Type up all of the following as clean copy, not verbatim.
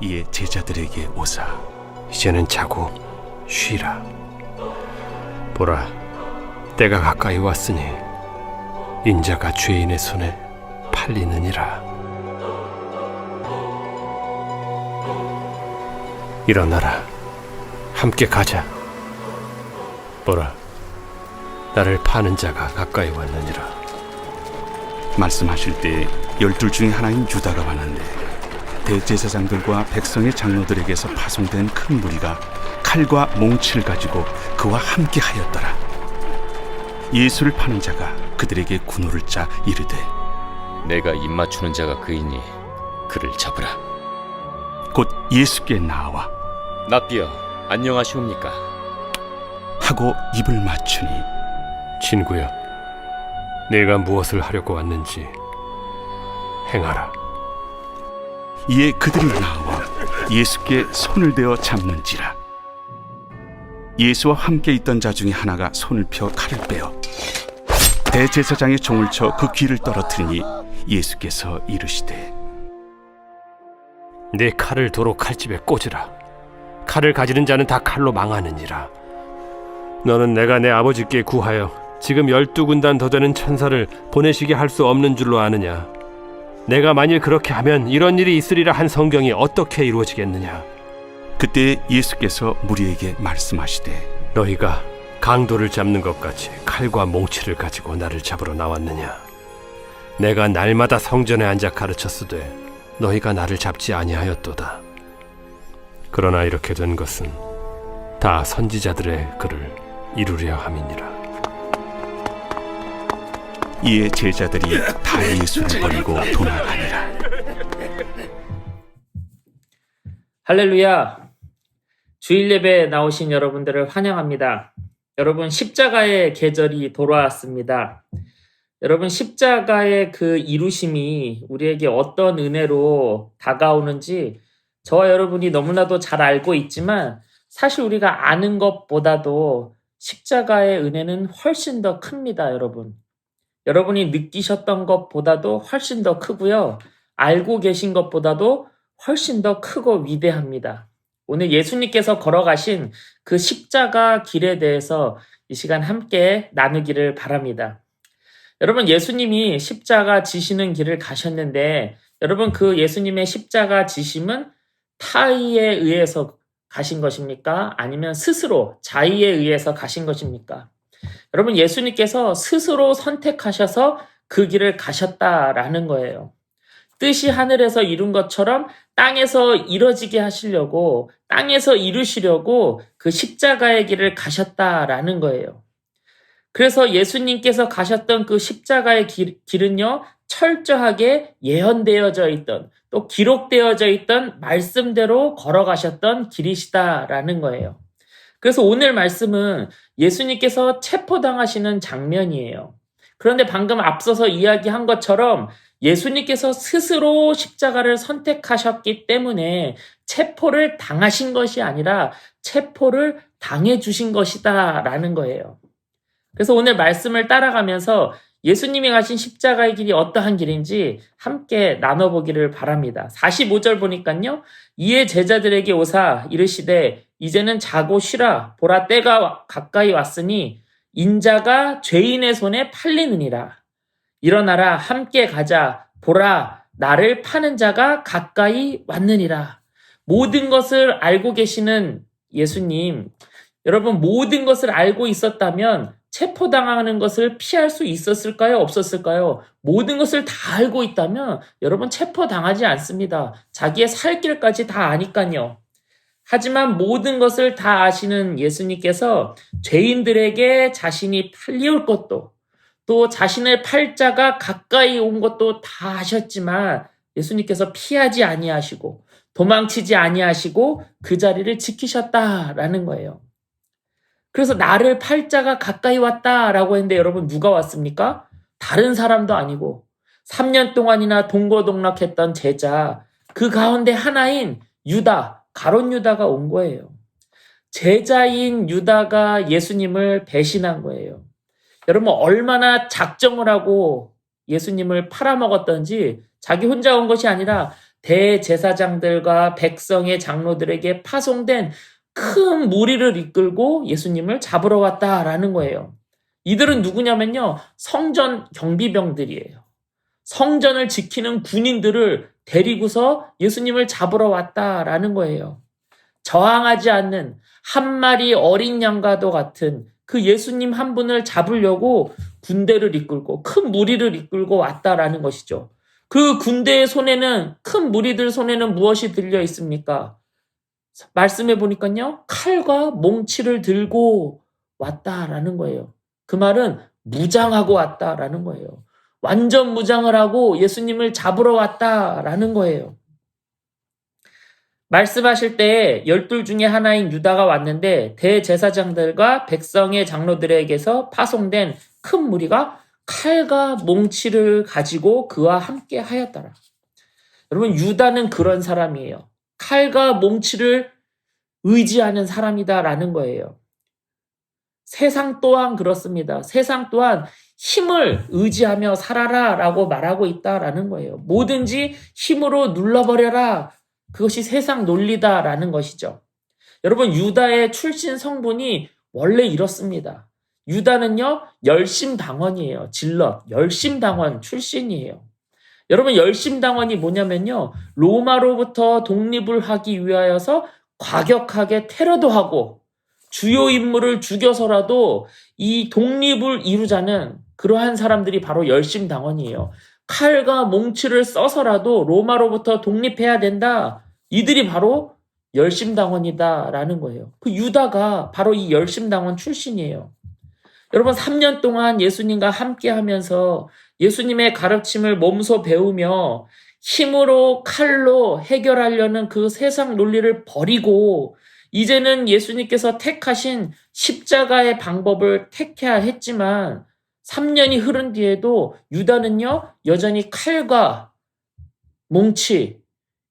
이에 제자들에게 오사 이제는 자고 쉬라. 보라, 때가 가까이 왔으니 인자가 죄인의 손에 팔리느니라. 일어나라, 함께 가자. 보라, 나를 파는 자가 가까이 왔느니라. 말씀하실 때 12 중에 하나인 유다가 왔는데 대제사장들과 백성의 장로들에게서 파송된 큰 무리가 칼과 몽치를 가지고 그와 함께 하였더라. 예수를 파는 자가 그들에게 군호를 짜 이르되 내가 입맞추는 자가 그이니 그를 잡으라. 곧 예수께 나와 납비여, 안녕하시옵니까? 하고 입을 맞추니 친구여, 내가 무엇을 하려고 왔는지 행하라. 이에 그들이 나와 예수께 손을 대어 잡는지라. 예수와 함께 있던 자 중에 하나가 손을 펴 칼을 빼어 대제사장의 종을 쳐 그 귀를 떨어뜨리니 예수께서 이르시되 내 칼을 도로 칼집에 꽂으라. 칼을 가지는 자는 다 칼로 망하느니라. 너는 내가 내 아버지께 구하여 지금 12군단 더 되는 천사를 보내시게 할 수 없는 줄로 아느냐? 내가 만일 그렇게 하면 이런 일이 있으리라 한 성경이 어떻게 이루어지겠느냐? 그때 예수께서 무리에게 말씀하시되 너희가 강도를 잡는 것 같이 칼과 몽치를 가지고 나를 잡으러 나왔느냐? 내가 날마다 성전에 앉아 가르쳤으되 너희가 나를 잡지 아니하였도다. 그러나 이렇게 된 것은 다 선지자들의 글을 이루려 함이니라. 이에 제자들이 다 예수를 버리고 도망하니라. 할렐루야! 주일 예배에 나오신 여러분들을 환영합니다. 여러분, 십자가의 계절이 돌아왔습니다. 여러분, 십자가의 그 이루심이 우리에게 어떤 은혜로 다가오는지 저와 여러분이 너무나도 잘 알고 있지만 사실 우리가 아는 것보다도 십자가의 은혜는 훨씬 더 큽니다, 여러분. 여러분이 느끼셨던 것보다도 훨씬 더 크고요. 알고 계신 것보다도 훨씬 더 크고 위대합니다. 오늘 예수님께서 걸어가신 그 십자가 길에 대해서 이 시간 함께 나누기를 바랍니다. 여러분, 예수님이 십자가 지시는 길을 가셨는데 여러분, 그 예수님의 십자가 지심은 타의에 의해서 가신 것입니까? 아니면 스스로 자의에 의해서 가신 것입니까? 여러분, 예수님께서 스스로 선택하셔서 그 길을 가셨다라는 거예요. 뜻이 하늘에서 이룬 것처럼 땅에서 이뤄지게 하시려고, 땅에서 이루시려고 그 십자가의 길을 가셨다라는 거예요. 그래서 예수님께서 가셨던 그 십자가의 길은요, 철저하게 예언되어져 있던, 또 기록되어져 있던 말씀대로 걸어가셨던 길이시다라는 거예요. 그래서 오늘 말씀은 예수님께서 체포당하시는 장면이에요. 그런데 방금 앞서서 이야기한 것처럼 예수님께서 스스로 십자가를 선택하셨기 때문에 체포를 당하신 것이 아니라 체포를 당해주신 것이다라는 거예요. 그래서 오늘 말씀을 따라가면서 예수님이 가신 십자가의 길이 어떠한 길인지 함께 나눠보기를 바랍니다. 45절 보니까요. 이에 제자들에게 오사 이르시되 이제는 자고 쉬라. 보라, 때가 가까이 왔으니 인자가 죄인의 손에 팔리느니라. 일어나라, 함께 가자. 보라, 나를 파는 자가 가까이 왔느니라. 모든 것을 알고 계시는 예수님, 여러분, 모든 것을 알고 있었다면 체포당하는 것을 피할 수 있었을까요? 없었을까요? 모든 것을 다 알고 있다면 여러분, 체포당하지 않습니다. 자기의 살 길까지 다 아니까요. 하지만 모든 것을 다 아시는 예수님께서 죄인들에게 자신이 팔려올 것도, 또 자신의 팔자가 가까이 온 것도 다 아셨지만 예수님께서 피하지 아니하시고 도망치지 아니하시고 그 자리를 지키셨다라는 거예요. 그래서 나를 팔자가 가까이 왔다라고 했는데 여러분, 누가 왔습니까? 다른 사람도 아니고 3년 동안이나 동고동락했던 제자, 그 가운데 하나인 유다, 가룟 유다가 온 거예요. 제자인 유다가 예수님을 배신한 거예요. 여러분, 얼마나 작정을 하고 예수님을 팔아먹었던지, 자기 혼자 온 것이 아니라 대제사장들과 백성의 장로들에게 파송된 큰 무리를 이끌고 예수님을 잡으러 왔다라는 거예요. 이들은 누구냐면요. 성전 경비병들이에요. 성전을 지키는 군인들을 데리고서 예수님을 잡으러 왔다라는 거예요. 저항하지 않는 한 마리 어린 양과도 같은 그 예수님 한 분을 잡으려고 군대를 이끌고 큰 무리를 이끌고 왔다라는 것이죠. 그 군대의 손에는, 큰 무리들 손에는 무엇이 들려 있습니까? 말씀해 보니까요, 칼과 몽치를 들고 왔다라는 거예요. 그 말은 무장하고 왔다라는 거예요. 완전 무장을 하고 예수님을 잡으러 왔다라는 거예요. 말씀하실 때 12 중에 하나인 유다가 왔는데 대제사장들과 백성의 장로들에게서 파송된 큰 무리가 칼과 몽치를 가지고 그와 함께 하였더라. 여러분, 유다는 그런 사람이에요. 칼과 몽치를 의지하는 사람이다라는 거예요. 세상 또한 그렇습니다. 세상 또한 힘을 의지하며 살아라라고 말하고 있다라는 거예요. 뭐든지 힘으로 눌러버려라. 그것이 세상 논리다라는 것이죠. 여러분, 유다의 출신 성분이 원래 이렇습니다. 유다는요, 열심당원이에요. 질럿, 열심당원 출신이에요. 여러분, 열심당원이 뭐냐면요, 로마로부터 독립을 하기 위하여서 과격하게 테러도 하고 주요 인물을 죽여서라도 이 독립을 이루자는 그러한 사람들이 바로 열심당원이에요. 칼과 몽치를 써서라도 로마로부터 독립해야 된다. 이들이 바로 열심당원이다라는 거예요. 그 유다가 바로 이 열심당원 출신이에요. 여러분, 3년 동안 예수님과 함께 하면서 예수님의 가르침을 몸소 배우며 힘으로 칼로 해결하려는 그 세상 논리를 버리고 이제는 예수님께서 택하신 십자가의 방법을 택해야 했지만 3년이 흐른 뒤에도 유다는요, 여전히 칼과 몽치,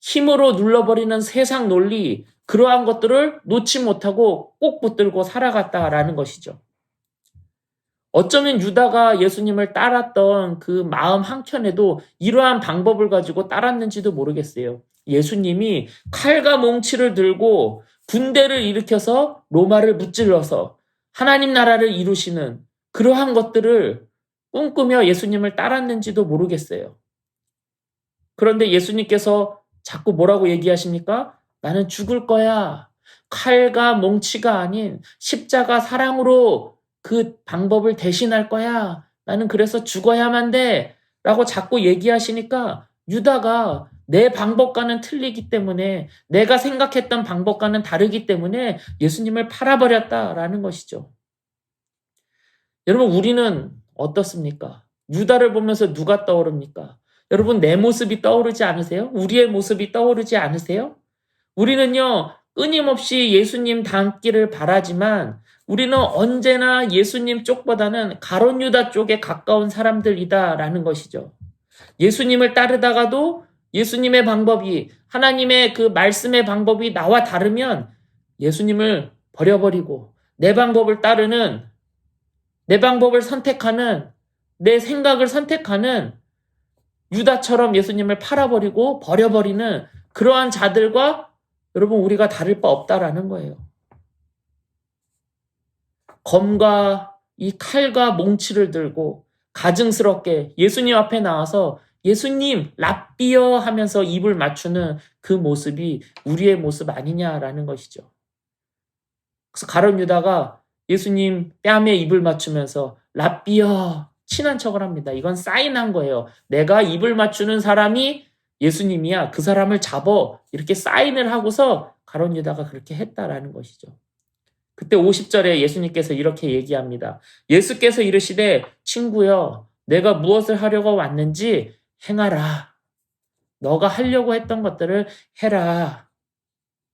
힘으로 눌러버리는 세상 논리, 그러한 것들을 놓지 못하고 꼭 붙들고 살아갔다라는 것이죠. 어쩌면 유다가 예수님을 따랐던 그 마음 한켠에도 이러한 방법을 가지고 따랐는지도 모르겠어요. 예수님이 칼과 몽치를 들고 군대를 일으켜서 로마를 무찔러서 하나님 나라를 이루시는 그러한 것들을 꿈꾸며 예수님을 따랐는지도 모르겠어요. 그런데 예수님께서 자꾸 뭐라고 얘기하십니까? 나는 죽을 거야. 칼과 몽치가 아닌 십자가 사랑으로 그 방법을 대신할 거야. 나는 그래서 죽어야만 돼. 라고 자꾸 얘기하시니까 유다가 내 방법과는 틀리기 때문에, 내가 생각했던 방법과는 다르기 때문에 예수님을 팔아버렸다라는 것이죠. 여러분, 우리는 어떻습니까? 유다를 보면서 누가 떠오릅니까? 여러분, 내 모습이 떠오르지 않으세요? 우리의 모습이 떠오르지 않으세요? 우리는요, 끊임없이 예수님 닮기를 바라지만 우리는 언제나 예수님 쪽보다는 가룟 유다 쪽에 가까운 사람들이다라는 것이죠. 예수님을 따르다가도 예수님의 방법이, 하나님의 그 말씀의 방법이 나와 다르면 예수님을 버려버리고 내 방법을 따르는, 내 방법을 선택하는, 내 생각을 선택하는 유다처럼 예수님을 팔아버리고 버려버리는 그러한 자들과 여러분, 우리가 다를 바 없다라는 거예요. 검과 이 칼과 몽치를 들고 가증스럽게 예수님 앞에 나와서 예수님 랍비여 하면서 입을 맞추는 그 모습이 우리의 모습 아니냐라는 것이죠. 그래서 가룟 유다가 예수님 뺨에 입을 맞추면서 랍비여 친한 척을 합니다. 이건 사인한 거예요. 내가 입을 맞추는 사람이 예수님이야. 그 사람을 잡어. 이렇게 사인을 하고서 가룟 유다가 그렇게 했다라는 것이죠. 그때 50절에 예수님께서 이렇게 얘기합니다. 예수께서 이르시되 친구여, 내가 무엇을 하려고 왔는지 행하라. 너가 하려고 했던 것들을 해라.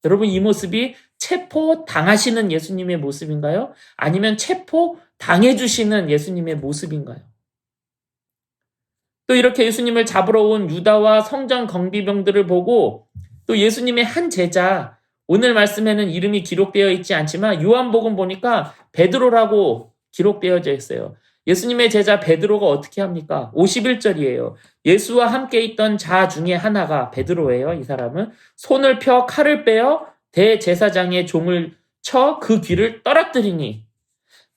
여러분, 이 모습이 체포당하시는 예수님의 모습인가요? 아니면 체포당해주시는 예수님의 모습인가요? 또 이렇게 예수님을 잡으러 온 유다와 성전 경비병들을 보고 또 예수님의 한 제자, 오늘 말씀에는 이름이 기록되어 있지 않지만 요한복음 보니까 베드로라고 기록되어져 있어요. 예수님의 제자 베드로가 어떻게 합니까? 51절이에요. 예수와 함께 있던 자 중에 하나가 베드로예요. 이 사람은 손을 펴 칼을 빼어 대제사장의 종을 쳐 그 귀를 떨어뜨리니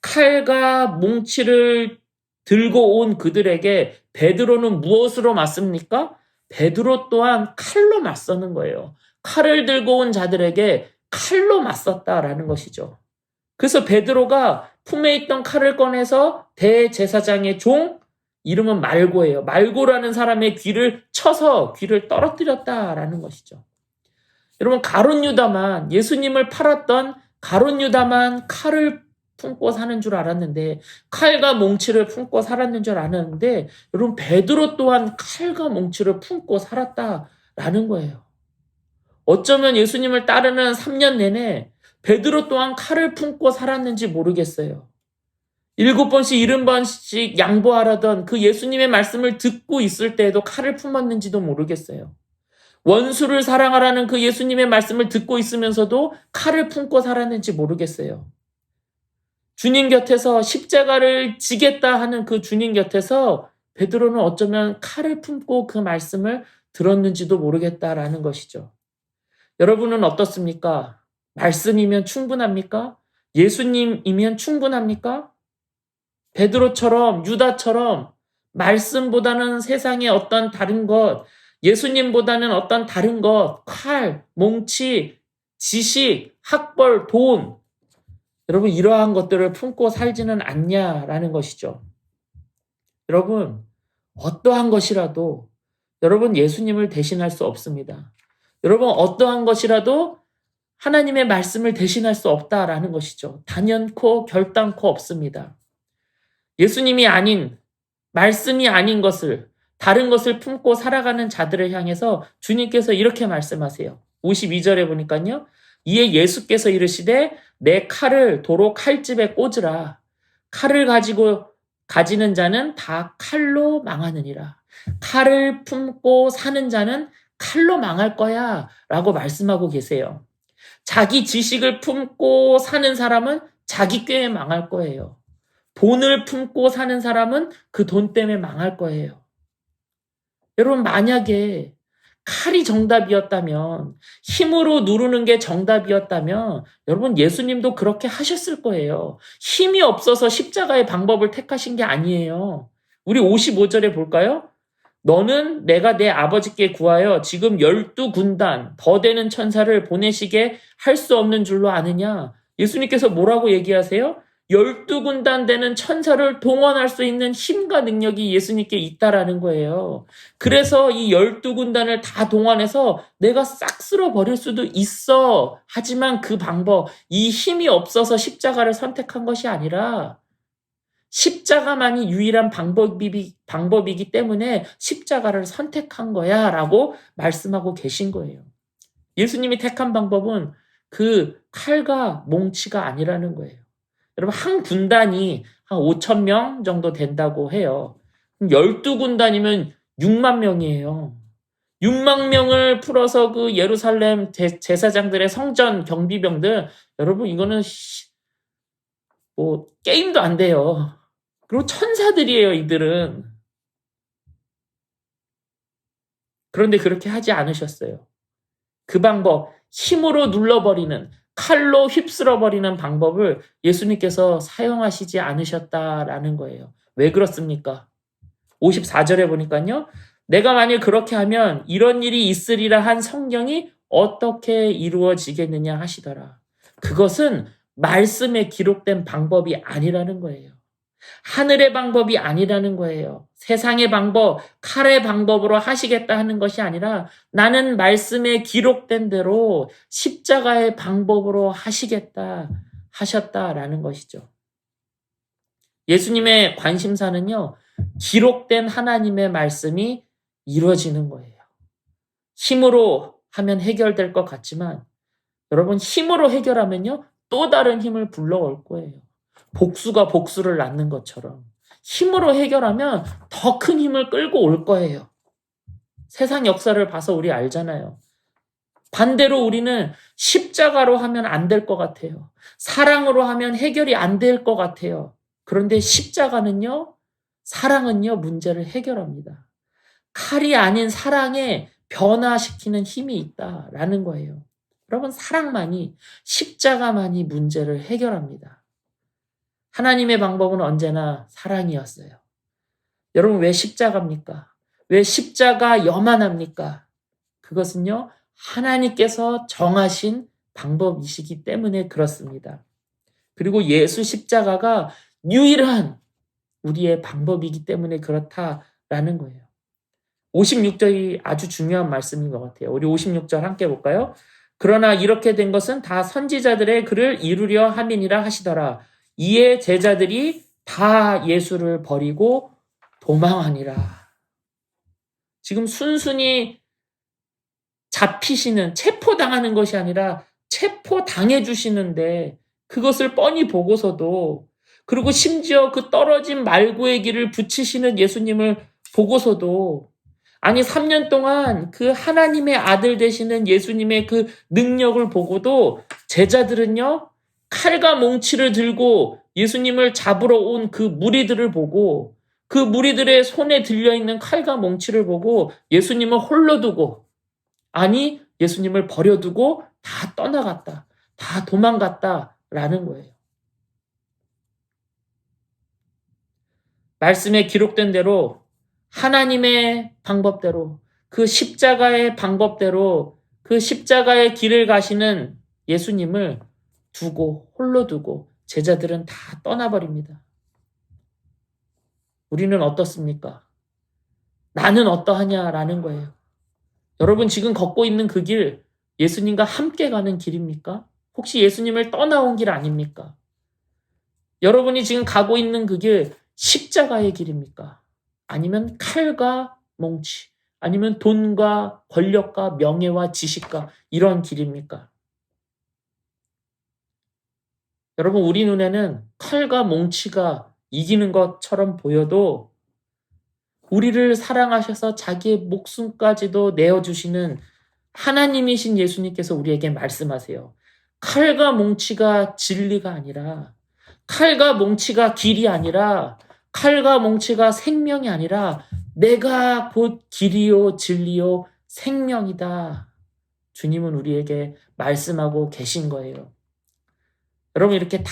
칼과 몽치를 들고 온 그들에게 베드로는 무엇으로 맞습니까? 베드로 또한 칼로 맞서는 거예요. 칼을 들고 온 자들에게 칼로 맞섰다라는 것이죠. 그래서 베드로가 품에 있던 칼을 꺼내서 대제사장의 종, 이름은 말고예요. 말고라는 사람의 귀를 쳐서 귀를 떨어뜨렸다라는 것이죠. 여러분, 가룟 유다만, 예수님을 팔았던 가룟 유다만 칼을 품고 사는 줄 알았는데, 칼과 몽치를 품고 살았는 줄 알았는데, 여러분, 베드로 또한 칼과 몽치를 품고 살았다라는 거예요. 어쩌면 예수님을 따르는 3년 내내 베드로 또한 칼을 품고 살았는지 모르겠어요. 7번씩 70번씩 양보하라던 그 예수님의 말씀을 듣고 있을 때에도 칼을 품었는지도 모르겠어요. 원수를 사랑하라는 그 예수님의 말씀을 듣고 있으면서도 칼을 품고 살았는지 모르겠어요. 주님 곁에서 십자가를 지겠다 하는 그 주님 곁에서 베드로는 어쩌면 칼을 품고 그 말씀을 들었는지도 모르겠다라는 것이죠. 여러분은 어떻습니까? 말씀이면 충분합니까? 예수님이면 충분합니까? 베드로처럼, 유다처럼 말씀보다는 세상의 어떤 다른 것, 예수님보다는 어떤 다른 것, 칼, 몽치, 지식, 학벌, 돈, 여러분 이러한 것들을 품고 살지는 않냐라는 것이죠. 여러분, 어떠한 것이라도 여러분 예수님을 대신할 수 없습니다. 여러분 어떠한 것이라도 하나님의 말씀을 대신할 수 없다라는 것이죠. 단연코 결단코 없습니다. 예수님이 아닌, 말씀이 아닌 것을, 다른 것을 품고 살아가는 자들을 향해서 주님께서 이렇게 말씀하세요. 52절에 보니까요. 이에 예수께서 이르시되 내 칼을 도로 칼집에 꽂으라. 칼을 가지는 자는 다 칼로 망하느니라. 칼을 품고 사는 자는 칼로 망할 거야 라고 말씀하고 계세요. 자기 지식을 품고 사는 사람은 자기 꾀에 망할 거예요. 돈을 품고 사는 사람은 그 돈 때문에 망할 거예요. 여러분, 만약에 칼이 정답이었다면, 힘으로 누르는 게 정답이었다면, 여러분, 예수님도 그렇게 하셨을 거예요. 힘이 없어서 십자가의 방법을 택하신 게 아니에요. 우리 55절에 볼까요? 너는 내가 내 아버지께 구하여 지금 12군단 더 되는 천사를 보내시게 할 수 없는 줄로 아느냐? 예수님께서 뭐라고 얘기하세요? 12군단 되는 천사를 동원할 수 있는 힘과 능력이 예수님께 있다라는 거예요. 그래서 이 12군단을 다 동원해서 내가 싹 쓸어버릴 수도 있어. 하지만 그 방법, 이 힘이 없어서 십자가를 선택한 것이 아니라 십자가만이 유일한 방법이기 때문에 십자가를 선택한 거야 라고 말씀하고 계신 거예요. 예수님이 택한 방법은 그 칼과 몽치가 아니라는 거예요. 여러분, 한 군단이 한 5천 명 정도 된다고 해요. 12군단이면 6만 명이에요. 6만 명을 풀어서 그 예루살렘 제사장들의 성전 경비병들, 여러분 이거는 뭐 게임도 안 돼요. 그리고 천사들이에요, 이들은. 그런데 그렇게 하지 않으셨어요. 그 방법, 힘으로 눌러버리는, 칼로 휩쓸어버리는 방법을 예수님께서 사용하시지 않으셨다라는 거예요. 왜 그렇습니까? 54절에 보니까요. 내가 만일 그렇게 하면 이런 일이 있으리라 한 성경이 어떻게 이루어지겠느냐 하시더라. 그것은 말씀에 기록된 방법이 아니라는 거예요. 하늘의 방법이 아니라는 거예요. 세상의 방법, 칼의 방법으로 하시겠다 하는 것이 아니라 나는 말씀에 기록된 대로 십자가의 방법으로 하시겠다 하셨다라는 것이죠. 예수님의 관심사는요, 기록된 하나님의 말씀이 이루어지는 거예요. 힘으로 하면 해결될 것 같지만 여러분, 힘으로 해결하면요, 또 다른 힘을 불러올 거예요. 복수가 복수를 낳는 것처럼 힘으로 해결하면 더 큰 힘을 끌고 올 거예요. 세상 역사를 봐서 우리 알잖아요. 반대로 우리는 십자가로 하면 안 될 것 같아요. 사랑으로 하면 해결이 안 될 것 같아요. 그런데 십자가는요, 사랑은요, 문제를 해결합니다. 칼이 아닌 사랑에 변화시키는 힘이 있다라는 거예요. 여러분, 사랑만이, 십자가만이 문제를 해결합니다. 하나님의 방법은 언제나 사랑이었어요. 여러분, 왜 십자가입니까? 왜 십자가여만 합니까? 그것은요, 하나님께서 정하신 방법이시기 때문에 그렇습니다. 그리고 예수 십자가가 유일한 우리의 방법이기 때문에 그렇다라는 거예요. 56절이 아주 중요한 말씀인 것 같아요. 우리 56절 함께 볼까요? 그러나 이렇게 된 것은 다 선지자들의 글을 이루려 함이니라 하시더라. 이에 제자들이 다 예수를 버리고 도망하니라. 지금 순순히 잡히시는, 체포당하는 것이 아니라 체포당해 주시는데 그것을 뻔히 보고서도, 그리고 심지어 그 떨어진 말고의 길을 붙이시는 예수님을 보고서도, 아니 3년 동안 그 하나님의 아들 되시는 예수님의 그 능력을 보고도 제자들은요, 칼과 몽치를 들고 예수님을 잡으러 온 그 무리들을 보고, 그 무리들의 손에 들려있는 칼과 몽치를 보고 예수님을 홀로 두고, 아니 예수님을 버려두고 다 떠나갔다, 다 도망갔다라는 거예요. 말씀에 기록된 대로 하나님의 방법대로, 그 십자가의 방법대로, 그 십자가의 길을 가시는 예수님을 두고, 홀로 두고 제자들은 다 떠나버립니다. 우리는 어떻습니까? 나는 어떠하냐라는 거예요. 여러분, 지금 걷고 있는 그 길, 예수님과 함께 가는 길입니까? 혹시 예수님을 떠나온 길 아닙니까? 여러분이 지금 가고 있는 그 길, 십자가의 길입니까? 아니면 칼과 몽치, 아니면 돈과 권력과 명예와 지식과 이런 길입니까? 여러분, 우리 눈에는 칼과 몽치가 이기는 것처럼 보여도 우리를 사랑하셔서 자기의 목숨까지도 내어주시는 하나님이신 예수님께서 우리에게 말씀하세요. 칼과 몽치가 진리가 아니라, 칼과 몽치가 길이 아니라, 칼과 몽치가 생명이 아니라 내가 곧 길이요 진리요 생명이다. 주님은 우리에게 말씀하고 계신 거예요. 여러분, 이렇게 다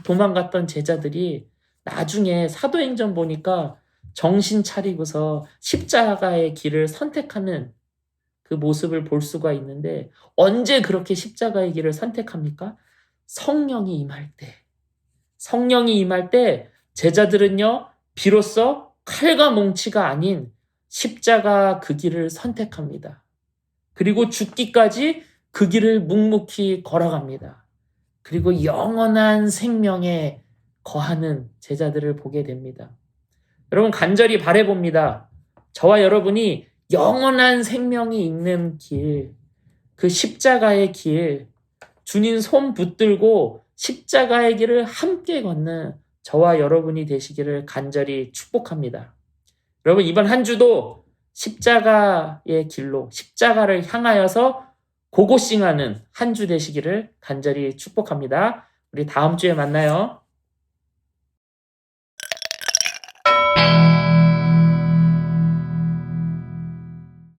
도망갔던 제자들이 나중에 사도행전 보니까 정신 차리고서 십자가의 길을 선택하는 그 모습을 볼 수가 있는데, 언제 그렇게 십자가의 길을 선택합니까? 성령이 임할 때. 성령이 임할 때 제자들은요, 비로소 칼과 몽치가 아닌 십자가 그 길을 선택합니다. 그리고 죽기까지 그 길을 묵묵히 걸어갑니다. 그리고 영원한 생명에 거하는 제자들을 보게 됩니다. 여러분, 간절히 바라봅니다. 저와 여러분이 영원한 생명이 있는 길, 그 십자가의 길, 주님 손 붙들고 십자가의 길을 함께 걷는 저와 여러분이 되시기를 간절히 축복합니다. 여러분, 이번 한 주도 십자가의 길로, 십자가를 향하여서 고고싱하는 한 주 되시기를 간절히 축복합니다. 우리 다음 주에 만나요.